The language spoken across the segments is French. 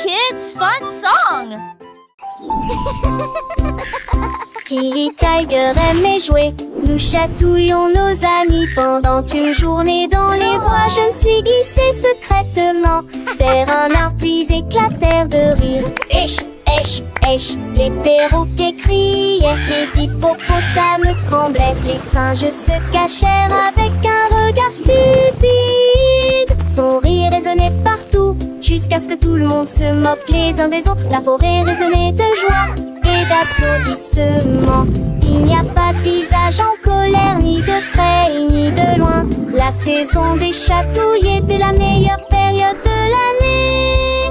kids' fun song. Tilly Tiger aimait jouer. Nous chatouillons nos amis pendant une journée dans les bois. Je me suis glissée secrètement vers un arbre puis éclatèrent de rire. Esh, esh, esh, les perroquets criaient, les hippopotames tremblaient, les singes se cachèrent avec un regard stupide. Son rire résonnait partout jusqu'à ce que tout le monde se moque les uns des autres. La forêt résonnait de joie et d'applaudissements. Il n'y a pas de visage en colère, ni de près ni de loin. La saison des chatouilles était la meilleure période de l'année.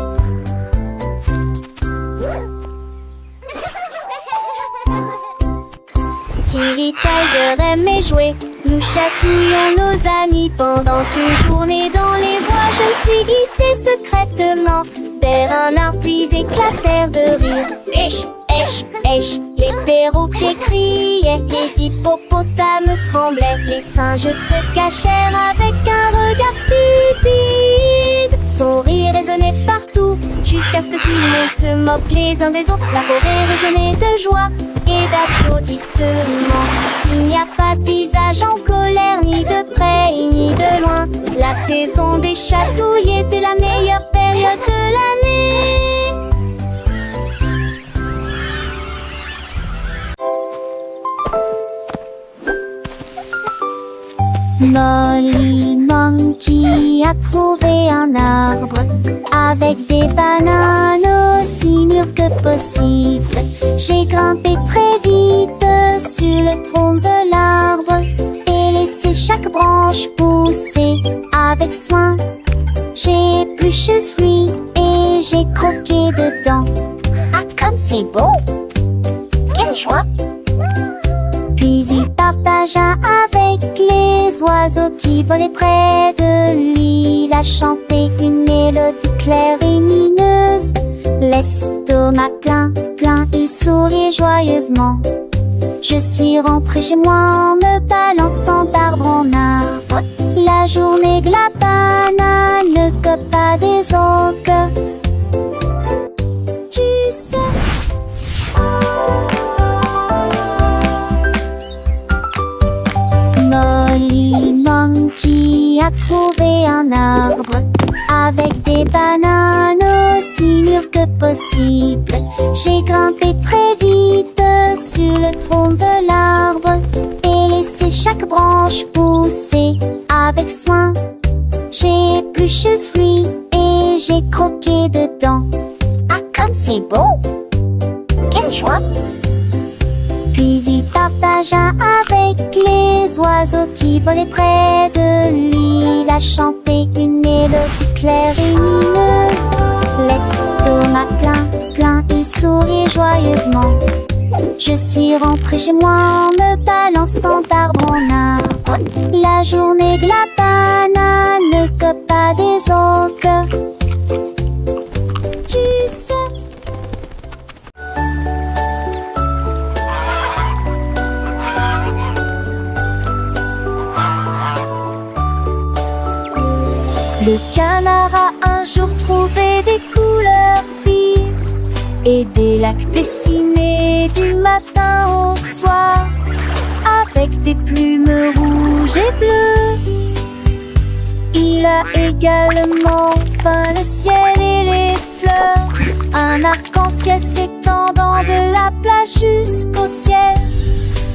Tilly Tiger aimait jouer. Nous chatouillons nos amis pendant une journée dans les bois. Je me suis glissée secrètement vers un arbre puis éclatèrent de rire. Esh, esh, esh, les perroquets criaient, les hippopotames tremblaient, les singes se cachèrent avec un regard stupide. Son rire résonnait partout jusqu'à ce que tout le monde se moque les uns des autres. La forêt résonnait de joie et d'applaudissements. Il n'y a pas de visage en colère, ni de près ni de loin. La saison des chatouilles était la meilleure période de l'année. Molly Monkey a trouvé un arbre avec des bananes aussi mûres que possible. J'ai grimpé très vite sur le tronc de l'arbre et laissé chaque branche pousser avec soin. J'ai épluché le fruit et j'ai croqué dedans. Ah, comme c'est beau! Quelle joie! Puis il partagea avec les oiseaux qui volaient près de lui. Il a chanté une mélodie claire et lumineuse. L'estomac plein, plein, il souriait joyeusement. Je suis rentrée chez moi en me balançant d'arbre en arbre. La journée que la banane ne cope pas des autres. Tu sais. Molly Monkey a trouvé un arbre avec des bananes aussi mûres que possible. J'ai grimpé très vite sur le tronc de l'arbre et laissé chaque branche pousser avec soin. J'ai épluché le fruit et j'ai croqué dedans. Ah, comme c'est beau! Quelle joie! Puis il partagea avec les oiseaux qui volaient près de lui. Il a chanté une mélodie claire et lumineuse. L'estomac plein, plein, il souriait joyeusement. Je suis rentrée chez moi en me balançant d'arbre en arbre. La journée de la banane ne cope pas des autres. Tu sais. Le canard a un jour trouvé des couleurs vives et des lacs dessinés du matin au soir avec des plumes rouges et bleues. Il a également peint le ciel et les fleurs, un arc-en-ciel s'étendant de la plage jusqu'au ciel,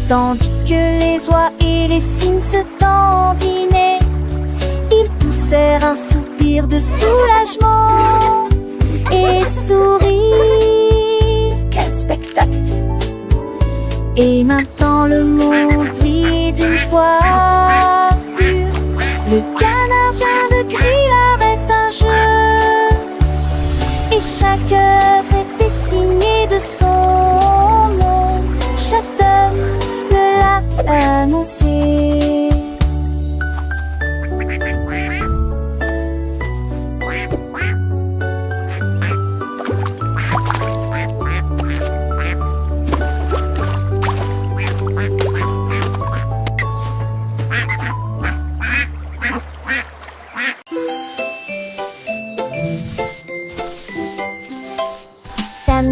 tandis que les oies et les cygnes se dandinaient. Ils poussèrent un soupir de soulagement et sourirent. Quel spectacle! Et maintenant le monde vit d'une joie pure. Le canard vient de crier, l'art est un jeu, et chaque œuvre est dessinée de son nom. Chef d'œuvre le l'a annoncé.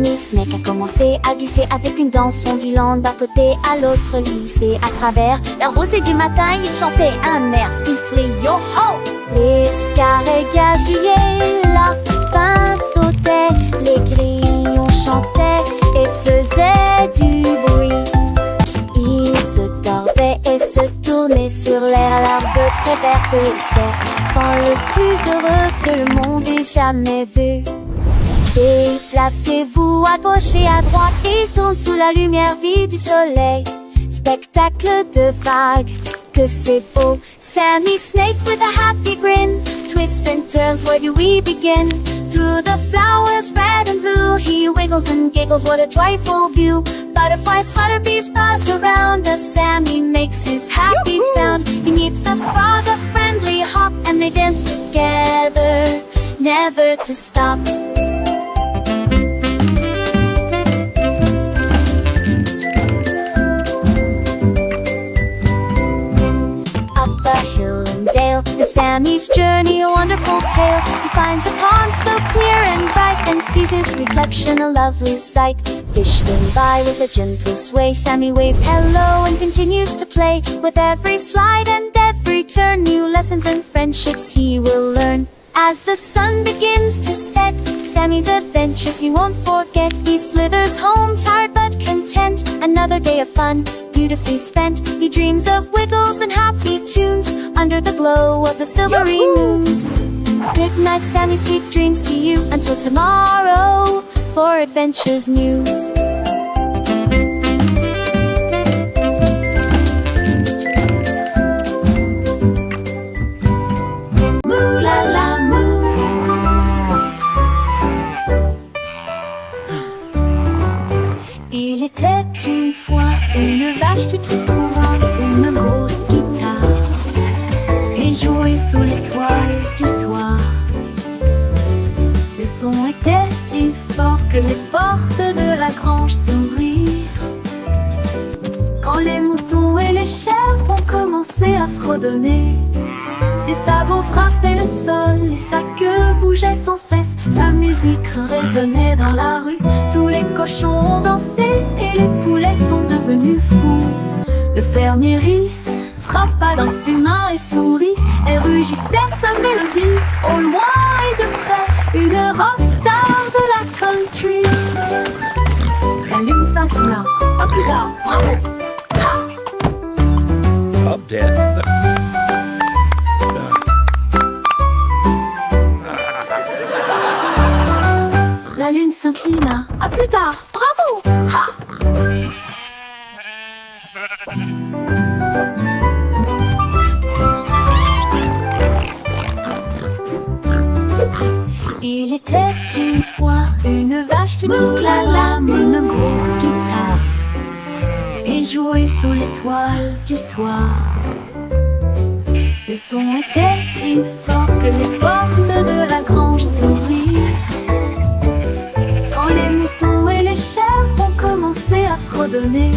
Sammy Snake a commencé à glisser avec une danse ondulant d'un côté à l'autre lycée. À travers la rosée du matin, il chantait un air sifflé yo-ho. Les scarets gazouillaient, la lapin sautait, les grillons chantaient et faisaient du bruit. Ils se tordaient et se tournaient sur l'air, l'herbe très verte le serpent le plus heureux que le monde ait jamais vu. Déplacez-vous à gauche et à droite, il tourne sous la lumière vive du soleil. Spectacle de vagues, que c'est beau. Sammy Snake with a happy grin twists and turns, where do we begin? Through the flowers red and blue, he wiggles and giggles, what a joyful view. Butterflies flutter, bees buzz around as Sammy makes his happy sound. He meets a frog, a friendly hop, and they dance together, never to stop. And Sammy's journey a wonderful tale. He finds a pond so clear and bright and sees his reflection a lovely sight. Fish swim by with a gentle sway. Sammy waves hello and continues to play. With every slide and every turn, new lessons and friendships he will learn. As the sun begins to set, Sammy's adventures he won't forget. He slithers home tired but content. Another day of fun, beautifully spent. He dreams of wiggles and happy tunes under the glow of the silvery moons. Good night, Sammy, sweet dreams to you. Until tomorrow, for adventures new. Moo la la moo. Il était une fois une vache, tu trouveras une grosse guitare et jouer sous l'étoile du soir. Le son était si fort que les portes de la grange s'ouvrirent. Quand les moutons et les chèvres ont commencé à fredonner, ses sabots frappaient le sol et sa queue bougeait sans cesse. Sa musique résonnait dans la rue, tous les cochons ont dansé et les poulets sont devenus fous. Le fermier rit, frappa dans ses mains et sourit et rugissait sa mélodie. Au loin et de près, une rockstar de la country. La lune s'inclina, pas plus tard, bravo! Up dead. La lune s'inclina. À plus tard. Bravo! Ha! Il était une fois une vache, moulala, une grosse guitare et jouait sous l'étoile du soir. Le son était si fort que les portes de la grange s'ouvrirent. Quand les moutons et les chèvres ont commencé à fredonner,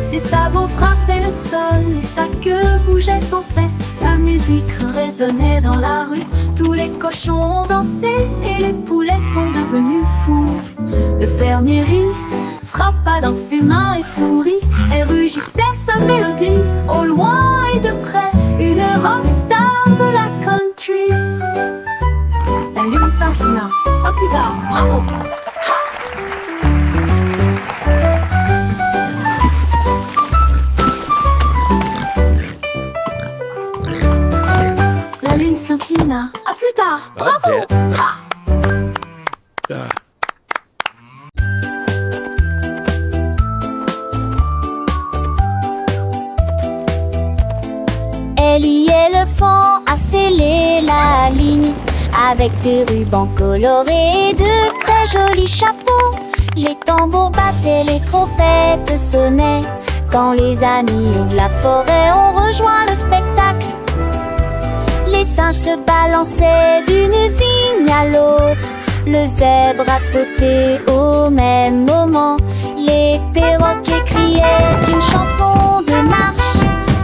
ses sabots frappaient le sol et sa queue bougeait sans cesse. Sa musique résonnait dans la rue, tous les cochons ont dansé et les poulets sont devenus fous. Le fermier rit, frappa dans ses mains et sourit et rugissait sa mélodie. Au loin et de près, une rockstar de la country. La lune s'inclina. À plus tard, bravo! La lune s'inclina. À plus tard, bravo! Ellie éléphant a scellé la ligne avec des rubans colorés et de très jolis chapeaux. Les tambours battaient, les trompettes sonnaient quand les amis de la forêt ont rejoint le spectacle. Les singes se balançaient d'une vigne à l'autre. Le zèbre a sauté au même moment. Les perroquets criaient une chanson de marche.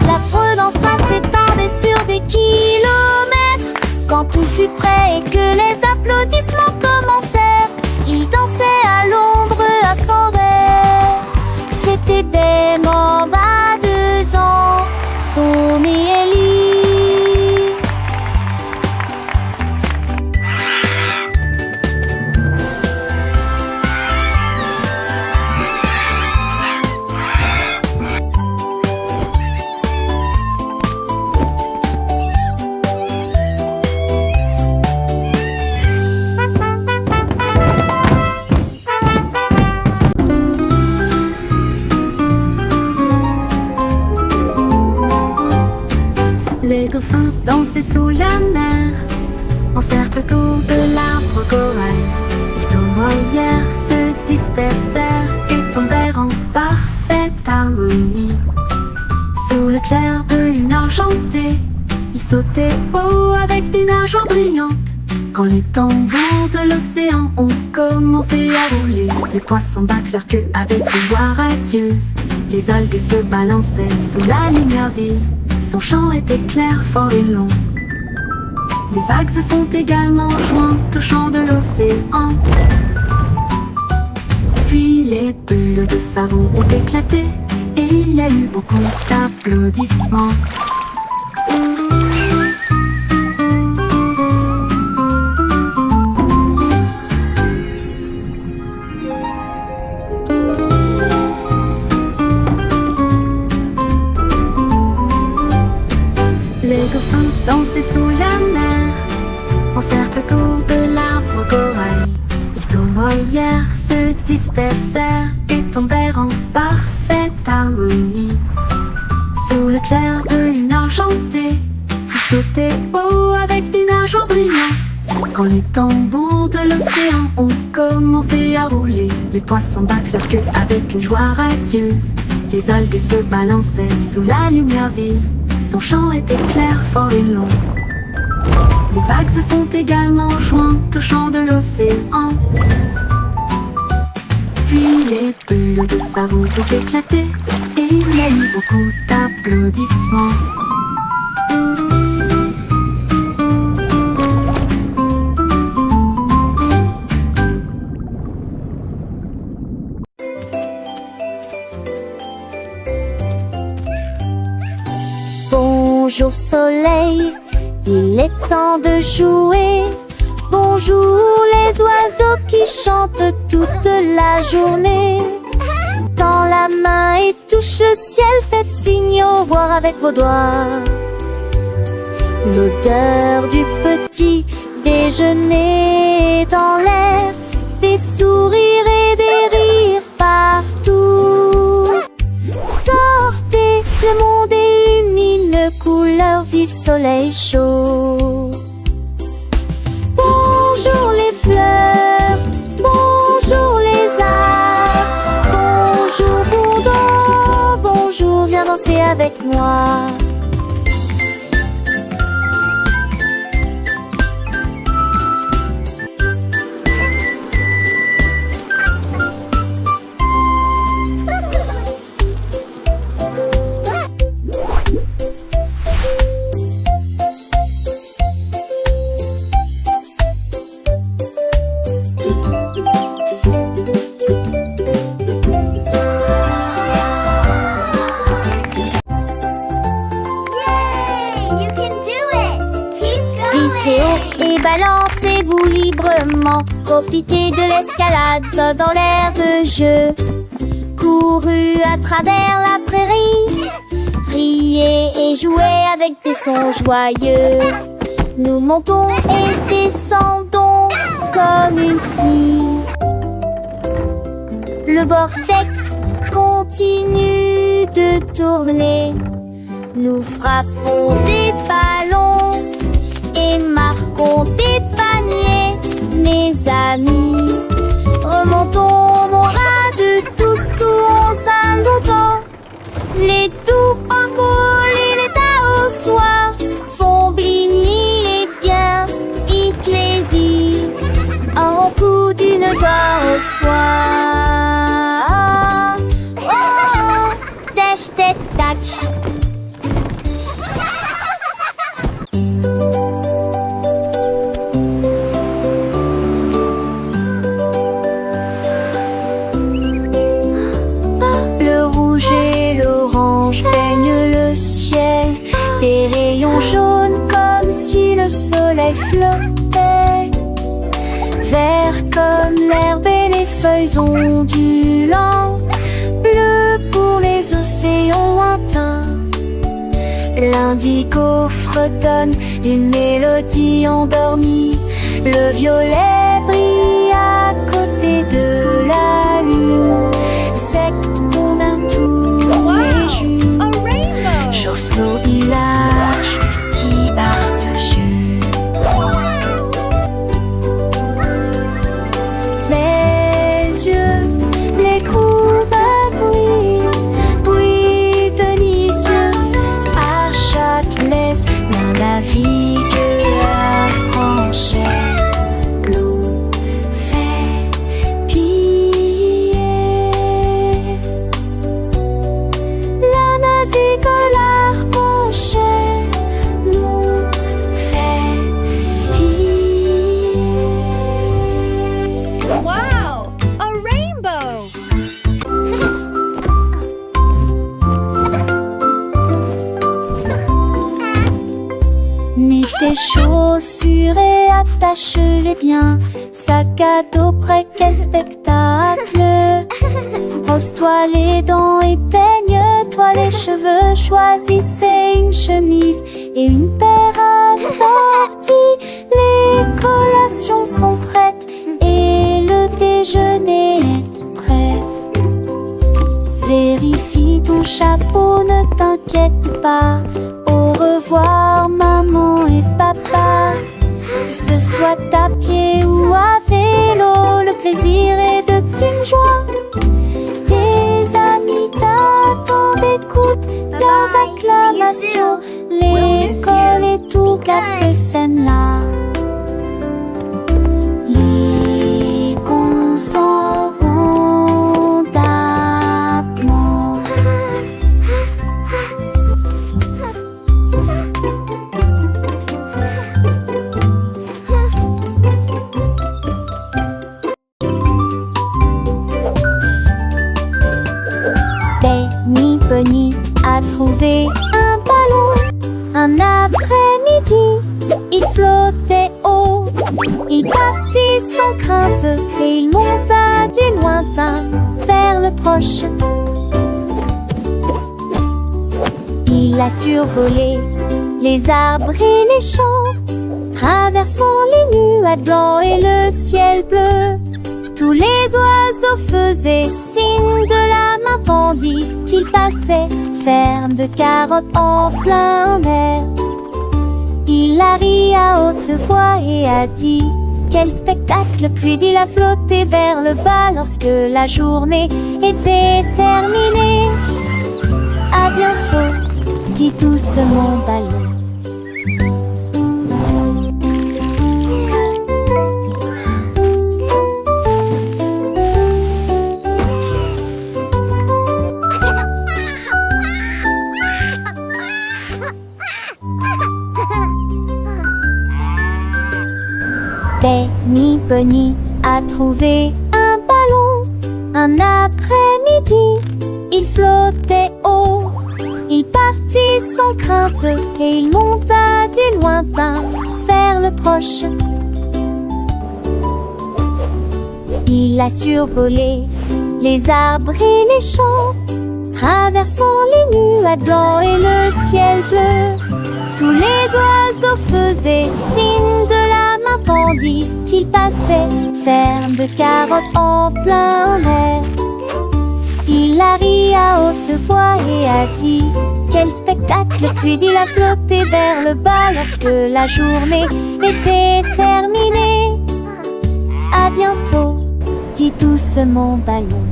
La fredance s'étendait sur des kilomètres. Quand tout fut prêt et que les applaudissements commencèrent, Il dansait à l'ombre à son rêve. C'était Bem en bas 2 ans, Somme et Ellie. Les dauphins dansaient sous la mer, en cercle autour de l'arbre corail. Les tournoyères se dispersèrent et tombèrent en parfaite harmonie. Sous le clair de lune argentée, ils sautaient haut avec des nageoires brillantes. Quand les tambours de l'océan ont commencé à rouler, les poissons battent leur queue avec une voix radieuse. Les algues se balançaient sous la lumière vive. Son chant était clair, fort et long. Les vagues se sont également jointes au chant de l'océan. Puis les bulles de savon ont éclaté et il y a eu beaucoup d'applaudissements. Les dauphins dansaient sous la mer, en cercle autour de l'arbre corail. Les tournoyères se dispersèrent et tombèrent en parfaite harmonie. Sous le clair de lune argentée, ils sautaient haut avec des nageoires brillantes. Quand les tambours de l'océan ont commencé à rouler, les poissons battent leur queue avec une joie radieuse. Les algues se balançaient sous la lumière vive. Son chant était clair, fort et long. Les vagues se sont également jointes au chant de l'océan. Puis les bulles de savon ont éclaté et il y a eu beaucoup d'applaudissements. Bonjour soleil, il est temps de jouer. Bonjour les oiseaux qui chantent toute la journée. Tends la main et touche le ciel, faites signe au revoir avec vos doigts. L'odeur du petit déjeuner est dans l'air, des sourires et des rires partout. Sortez, le monde est lumineux, couleur vive, soleil chaud. Bonjour les fleurs, bonjour les arbres, bonjour Bourdon, bonjour, viens danser avec moi. Balancez-vous librement, profitez de l'escalade dans l'air de jeu. Courez à travers la prairie, riez et jouez avec des sons joyeux. Nous montons et descendons comme une scie. Le vortex continue de tourner. Nous frappons des ballons et marquons des paniers, mes amis. Remontons mon rade tous sous un longtemps. Les doux francolis et les tas au soir font bligner les biens ecclésies. Un coup d'une gloire au soir. Oh, oh, tèche, tête, tac. soleil flottait, vert comme l'herbe et les feuilles ondulantes, bleu pour les océans lointains. L'indigo fredonne une mélodie endormie, le violet brille à côté de la lune, secte qu'on a tous les jours. A rainbow! Chaussot village, Stibartesjö. Les yeux, les courbes bruit délicieux. À chaque laisse, l'un navigue approchait, nous fait piller. La navigue l'arpenchait, nous fait piller. Wow! A rainbow! Mets tes chaussures et attache-les bien. Sac à dos prêt, quel spectacle! Brosse-toi les dents et peigne-toi les cheveux. Choisissez une chemise et une paire assorties. Les collations sont prêtes et le déjeuner est prêt. Vérifie ton chapeau, ne t'inquiète pas. Au revoir maman et papa. Que ce soit à pied ou à vélo, le plaisir est de une joie. Tes amis t'attendent, écoute leurs acclamations. L'école et tout gâte scène-là. Les cons s'en vont d'abord. Benny Bunny a trouvé un ballon. Un après-midi, il flottait haut. Il partit sans crainte et il monta du lointain vers le proche. Il a survolé les arbres et les champs, traversant les nuages blancs et le ciel bleu. Tous les oiseaux faisaient signe de la main tandis qu'il passait, ferme de carottes en plein air. Il a ri à haute voix et a dit quel spectacle, puis il a flotté vers le bas lorsque la journée était terminée. À bientôt, dit doucement ballon. Benny Bunny a trouvé un ballon. Un après-midi, il flottait haut. Il partit sans crainte et il monta du lointain vers le proche. Il a survolé les arbres et les champs, traversant les nuages blancs et le ciel bleu. Tous les oiseaux faisaient signe de la main tandis qu'il passait, ferme de carottes en plein air. Il a ri à haute voix et a dit quel spectacle, puis il a flotté vers le bas lorsque la journée était terminée. À bientôt, dit doucement ballon.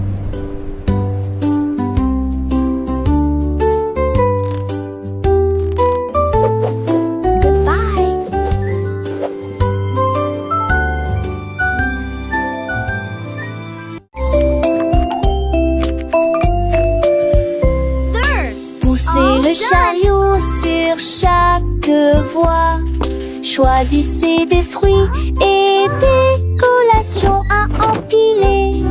Le chariot sur chaque voie. Choisissez des fruits et des collations à empiler.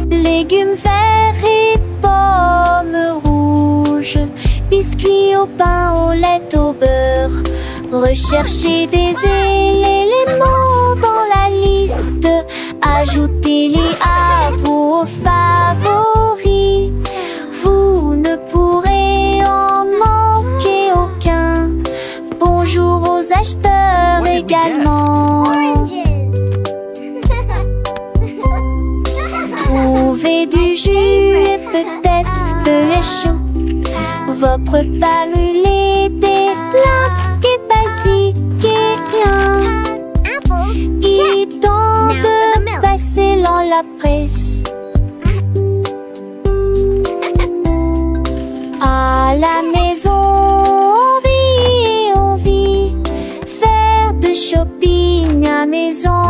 Légumes verts et pommes rouges, biscuits au pain, au lait, au beurre, Recherchez des éléments dans la liste. Ajoutez-les à vos favoris. Vous ne pourrez en manquer aucun. Bonjour aux acheteurs également. Trouvez du jus et peut-être de l'échou. Vos repas brûlés, des plats et basiques et rien. Il est temps de passer dans la presse. À la maison, on vit. Faire de shopping à maison.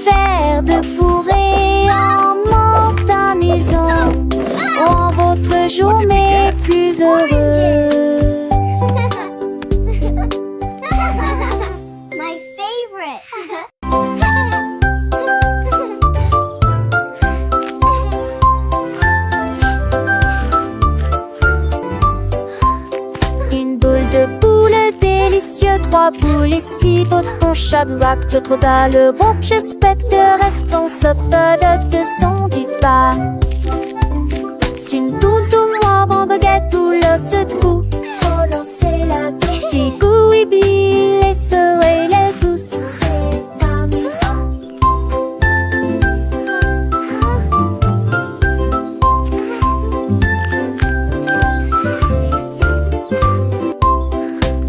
Faire de bourrées en manque à maison. Rend votre journée plus heureuse. My favorite. Une boule de boule délicieux, 3 boules et 6 boutons, Shadrach, trop le bon, j'espère que restons saupodes de son du pas. Une toute noire en baguette ou l'os de cou. Relancer la petite goût, oublie les soleils, les douces. C'est parmi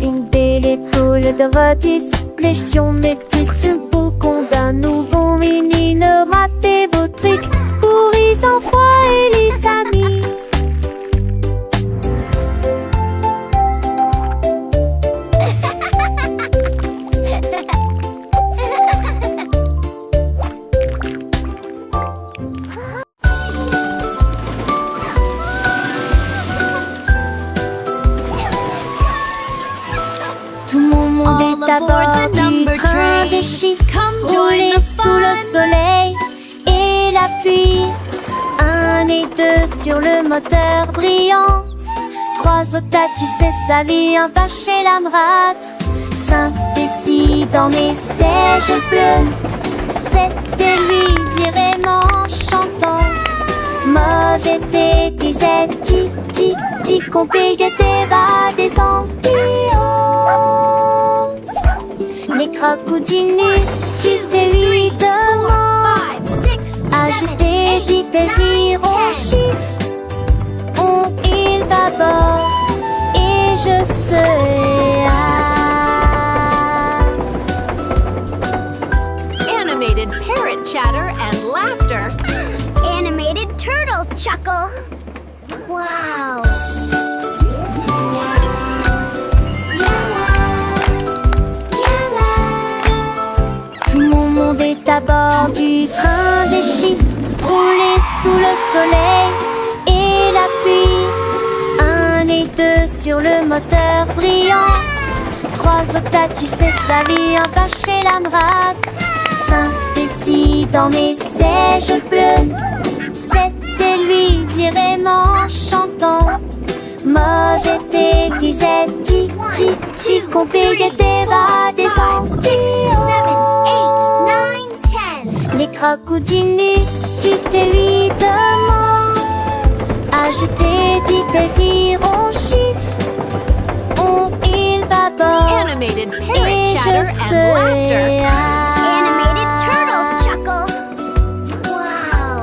une belle épaule de votre discrétion, mais plus une boule qu'on d'un nouveau mini. Ne ratez vos trucs pour les enfants et les amis. Tout mon monde est à bord du train des chiffres, roulé sous le soleil et la pluie. 1 et 2 sur le moteur brillant. 3 au tas, tu sais sa vie, un pas chez la rate. 5 et 6 dans mes sièges bleus. 7 et lui vraiment chantant. Mauvais thé, disait ti, qu'on paye des des ampillons. Les crocodilles, tu te lui demandes. Agiter des désirs en chiffres. On il d'abord et je serai Animated parrot chatter and laughter. Animated turtle chuckle. Wow. Tout mon monde est à bord du train des chiffres, roulé sous le soleil et la pluie. 1 et 2 sur le moteur brillant. 3 au tas, tu sais sa vie, un pas chez la rate. 5 et 6 dans mes sièges bleus. 7 et lui vraiment chantant. Mauvais thé, disait ti, qu'on payait des ampillons. 7, 8, 9, 10. Les crocodiles, tu te lui demandes. Ajouter des désirs en chiffres. On il d'abord Animated et parrot je chatter and serai laughter. Animated turtle chuckle. Wow.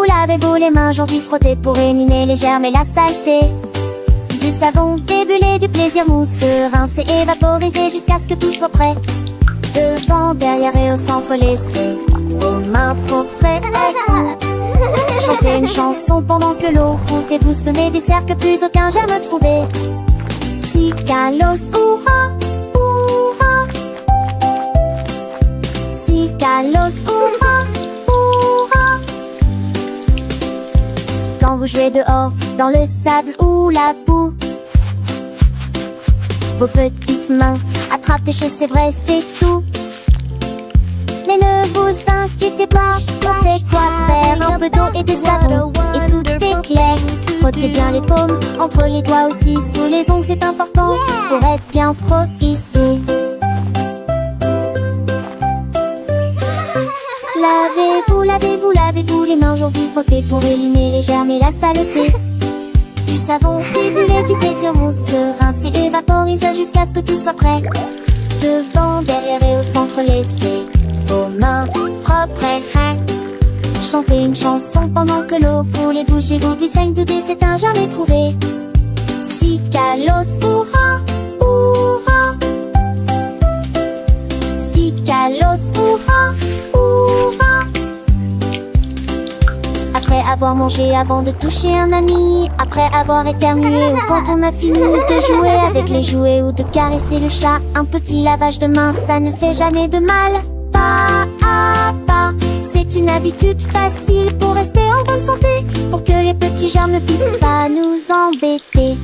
Lavez-vous les mains, aujourd'hui frottez pour éliminer les germes et la saleté. Du savon, des bulles, du plaisir mousseux, rincer, évaporiser jusqu'à ce que tout soit prêt. Devant, derrière et au centre, laissez vos mains propres et chantez une chanson pendant que l'eau coûte et vous semez des cercles que plus aucun germe trouvé. Si Kalos, hurrah, hurrah. Si Kalos, hurrah, hurrah. Quand vous jouez dehors, dans le sable ou la boue, vos petites mains attrapent des choses, c'est vrai, c'est tout. vous inquiétez pas, on sait quoi faire. Un peu d'eau et de savon et tout est clair. Frottez bien les paumes, entre les doigts aussi, sous les ongles c'est important pour être bien pro ici. Lavez-vous, lavez-vous, lavez-vous les mains aujourd'hui, frottez pour éliminer les germes et la saleté. Du savon, déboulé, du plaisir mousse, rincez et vaporisez jusqu'à ce que tout soit prêt. Devant, derrière et au centre, laissez vos mains propres et chantez une chanson pendant que l'eau pour les bouches et vous dessaigne de dés, c'est un jamais trouvé. Si Kalos, hurrah, hurrah. Si Kalos, hurrah, hurrah. Après avoir mangé, avant de toucher un ami, après avoir éternué ou quand on a fini de jouer avec les jouets ou de caresser le chat, un petit lavage de main, ça ne fait jamais de mal. Pas à pas, c'est une habitude facile pour rester en bonne santé, pour que les petits germes ne puissent pas nous embêter.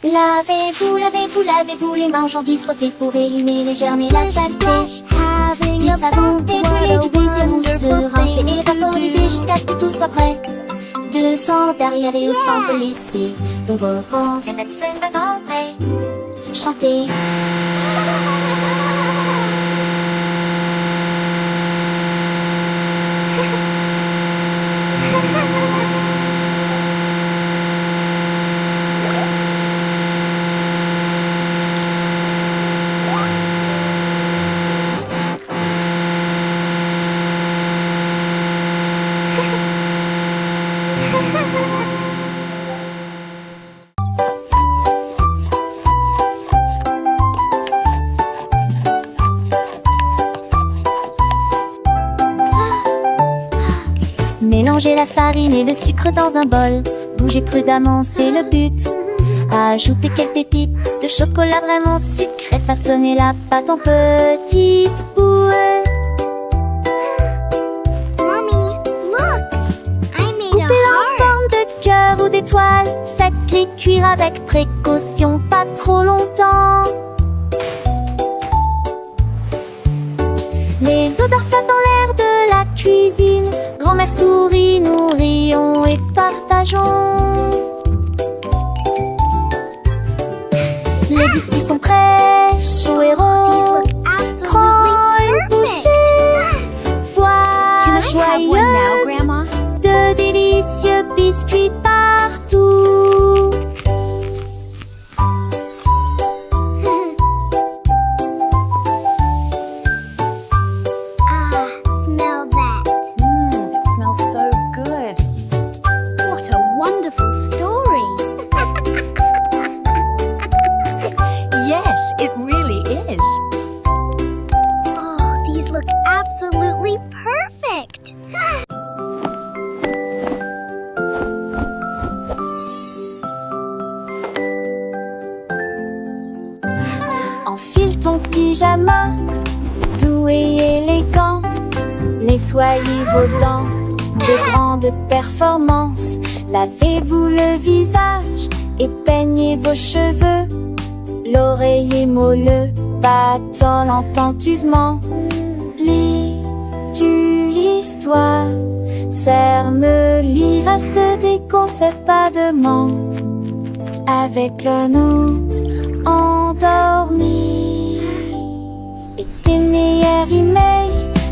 Lavez-vous, lavez-vous, lavez-vous les mains aujourd'hui, frottez pour éliminer les germes et la saleté. Du savon, déboulé, du plaisir mousse, rincez et vaporisez jusqu'à ce que tout soit prêt. Devant, derrière et au centre, laissez vos réponses chanter. Mélangez la farine et le sucre dans un bol. Bougez prudemment, c'est le but. Ajoutez quelques pépites de chocolat vraiment sucré. Façonnez la pâte en petites boules. Mommy, look! I made a Coupez-la en heart. forme de cœur ou d'étoile. Faites-les cuire avec précaution, pas trop longtemps. Les odeurs flottent dans l'air de la cuisine. Grand-mère sourit, nous rions et partageons. Les biscuits sont prêts, chauds et These ronds. look Prends une absolutely bouchée. perfect. Voilà Can I have one now, joyeuse. Grandma? De délicieux biscuits partout. Ah, smell that. It smells so good. What a wonderful story. Yes, it really is. Oh, these look absolutely perfect. Enfile ton pyjama, doux et élégant. Nettoyez vos dents de grande performance. Lavez-vous le visage et peignez vos cheveux. L'oreiller moelleux battant attentivement. Lis-tu l'histoire? Serre-me-lit, reste des conseils pas de ment. Avec le nôtre endormi. Et tes meilleurs emails,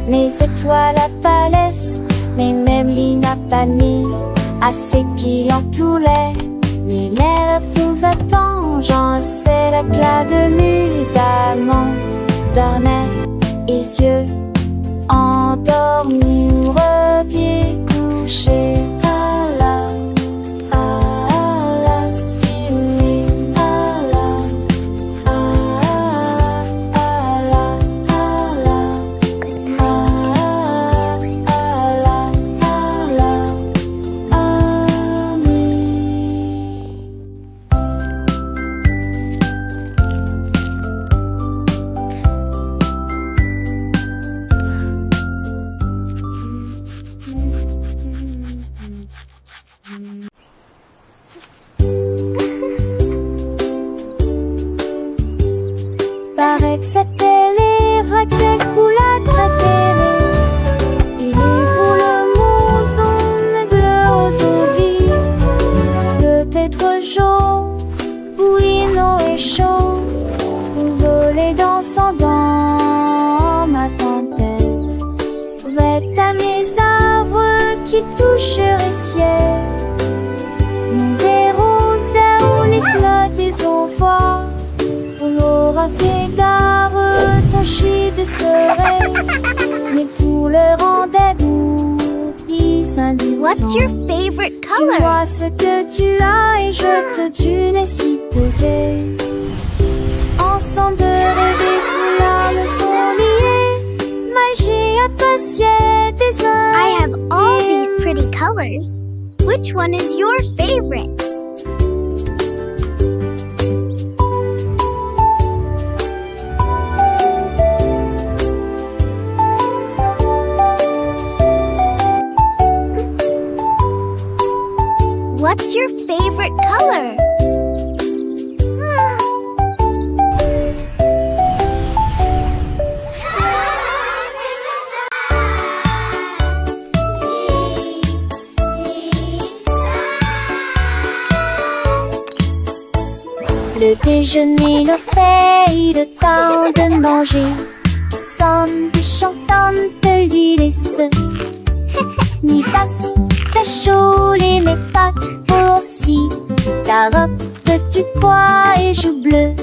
mes étoiles à palès, mes mêmes lignes à panier, assez qu'il en tout l'air. Mais l'air vous attend, j'en sais l'éclat de nuit d'amant, d'arnais et yeux endormis ou repieds couchés. s'appelle les racks couleurs préférées. Et les boules moussons bleues aux oublis. Peut-être jaune, oui, non et chaud. Vous olez dansant dans ma tête. Vête à mes arbres qui toucheraient ciel. Des roses ou les slots des enfants. On aura fait gare, ton chien de serait. Mais pour le rendre doux, plus indulgent. What's your favorite color? Dis-moi ce que tu as et je te tue si posé. Ensemble de rêver où l'âme sont liées. Magie appréciée des uns. I have all these pretty colors. Which one is your favorite? What's your favorite color? Le déjeuner, le fait, le temps de manger. Ensemble chantantes de l'iris. Ni sas, ta chaud, les mes pâtes aussi. Carottes, du pois et joues bleues.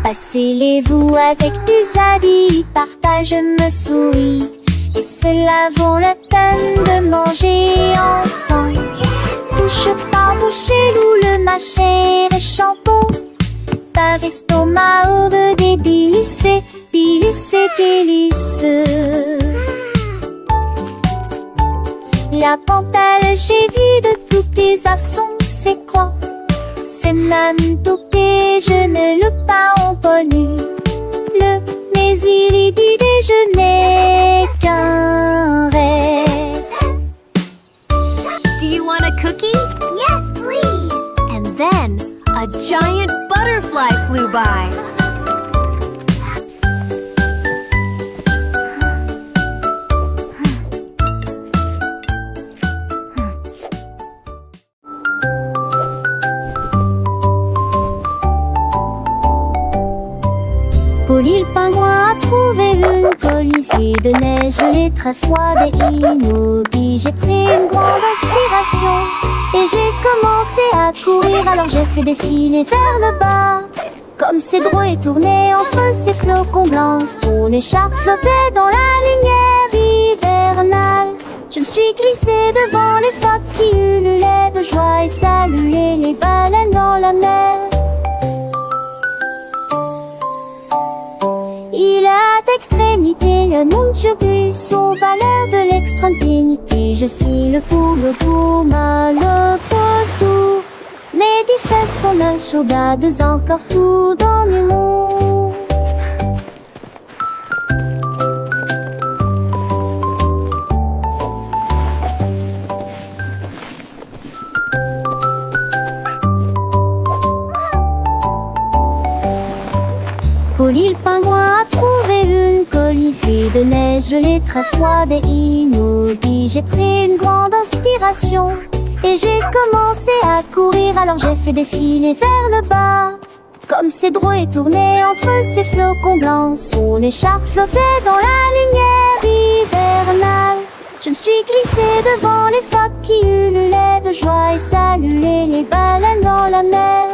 Passez-les-vous avec du zadi, partage me souris. Et cela vaut la peine de manger ensemble. Bouche par bouche, loup, le mâcher et champon. Par estomac, aube des délices, délices. La pantale, j'ai vu de tous tes assons, c'est quoi? C'est même tout que je ne le pas en connu. Mais il dit déjeuner qu'un rêve. Do you want a cookie? Yes, please. And then a giant butterfly flew by. Polly le pingouin a trouvé une colifée de neige, les très froide et immobile. J'ai pris une grande inspiration et j'ai commencé à courir. Alors j'ai fait défiler vers le bas, comme ces drôles et tourné entre ces flocons blancs. Son écharpe flottait dans la lumière hivernale. Je me suis glissée devant les phoques qui ululaient de joie et saluaient les baleines dans la mer. Il a d'extrémité un monde turgus aux valeurs de l'extrême pénité. Je suis le pour mal le potou. Mais des fesses sont un chaudades encore tout dans le monde. Polly le pingouin a trouvé une colifée de neige, gelée très froide et immobile. J'ai pris une grande inspiration et j'ai commencé à courir. Alors j'ai fait défiler vers le bas, comme ces drôles et tourné entre ces flocons blancs. Son écharpe flottait dans la lumière hivernale. Je me suis glissée devant les phoques qui ululaient de joie et saluaient les baleines dans la mer.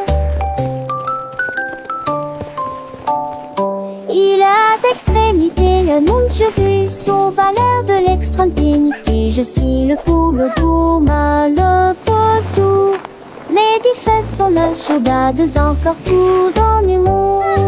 Il a d'extrémité un monde turgus aux valeurs de l'extrême pénité. Je suis le pour mal le potou. Mais des fesses sont un chaudades encore tout dans le monde.